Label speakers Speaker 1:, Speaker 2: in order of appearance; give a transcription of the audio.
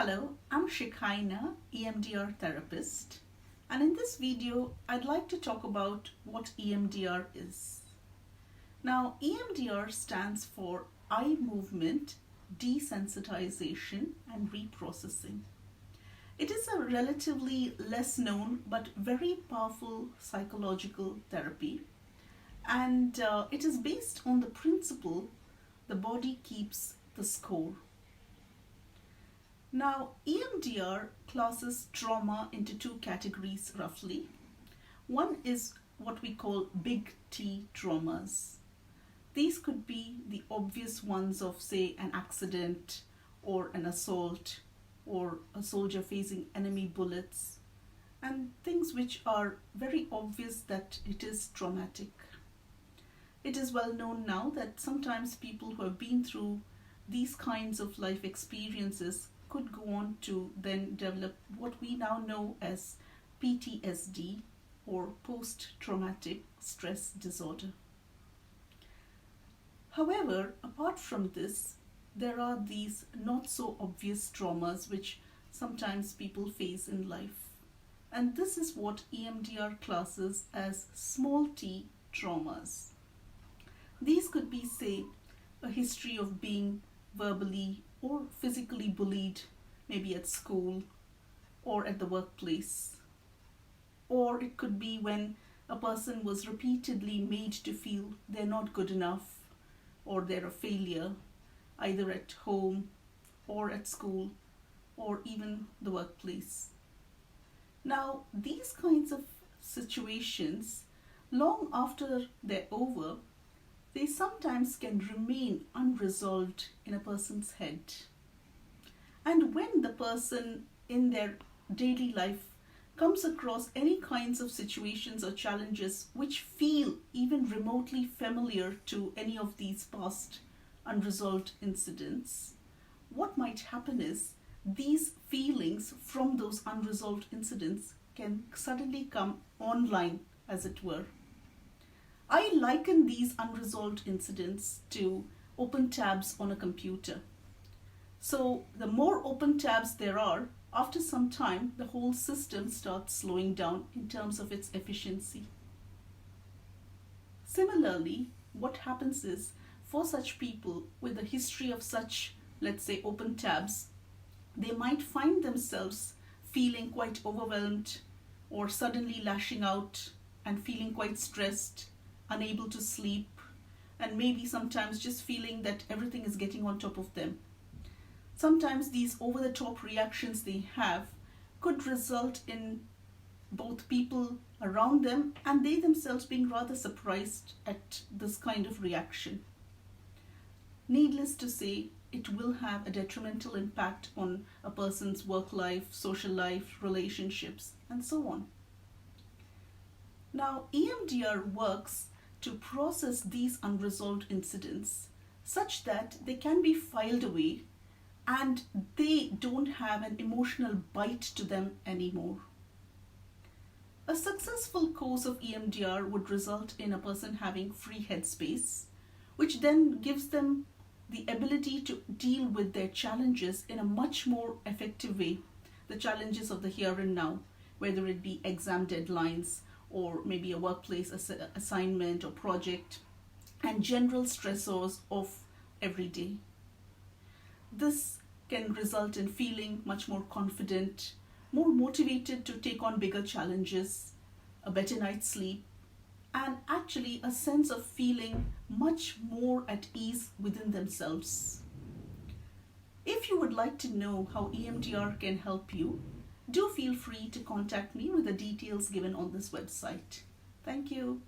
Speaker 1: Hello, I'm Shikhaina, Emdr therapist, and in this video I'd like to talk about what Emdr is. Now, Emdr stands for Eye Movement Desensitization and Reprocessing. It is a relatively less known but very powerful psychological therapy, and it is based on the principle the body keeps the score. Now, EMDR classes trauma into two categories roughly. One is what we call big T traumas. These could be the obvious ones of, say, an accident or an assault or a soldier facing enemy bullets, and things which are very obvious that it is traumatic. It is well known now that sometimes people who have been through these kinds of life experiences could go on to then develop what we now know as PTSD or post-traumatic stress disorder. However, apart from this, there are these not so obvious traumas which sometimes people face in life. And this is what EMDR classes as small t traumas. These could be, say, a history of being verbally or physically bullied, maybe at school or at the workplace. Or it could be when a person was repeatedly made to feel they're not good enough or they're a failure, either at home or at school or even the workplace. Now, these kinds of situations, long after they're over, they sometimes can remain unresolved in a person's head. And when the person in their daily life comes across any kinds of situations or challenges which feel even remotely familiar to any of these past unresolved incidents, what might happen is these feelings from those unresolved incidents can suddenly come online, as it were. I liken these unresolved incidents to open tabs on a computer. So the more open tabs there are, after some time, the whole system starts slowing down in terms of its efficiency. Similarly, what happens is, for such people with a history of such, let's say, open tabs, they might find themselves feeling quite overwhelmed or suddenly lashing out and feeling quite stressed, unable to sleep, and maybe sometimes just feeling that everything is getting on top of them. Sometimes these over-the-top reactions they have could result in both people around them and they themselves being rather surprised at this kind of reaction. Needless to say, it will have a detrimental impact on a person's work life, social life, relationships, and so on. Now, EMDR works to process these unresolved incidents such that they can be filed away and they don't have an emotional bite to them anymore. A successful course of EMDR would result in a person having free headspace, which then gives them the ability to deal with their challenges in a much more effective way. The challenges of the here and now, whether it be exam deadlines or maybe a workplace assignment or project, and general stressors of every day. This can result in feeling much more confident, more motivated to take on bigger challenges, a better night's sleep, and actually a sense of feeling much more at ease within themselves. If you would like to know how EMDR can help you, do feel free to contact me with the details given on this website. Thank you.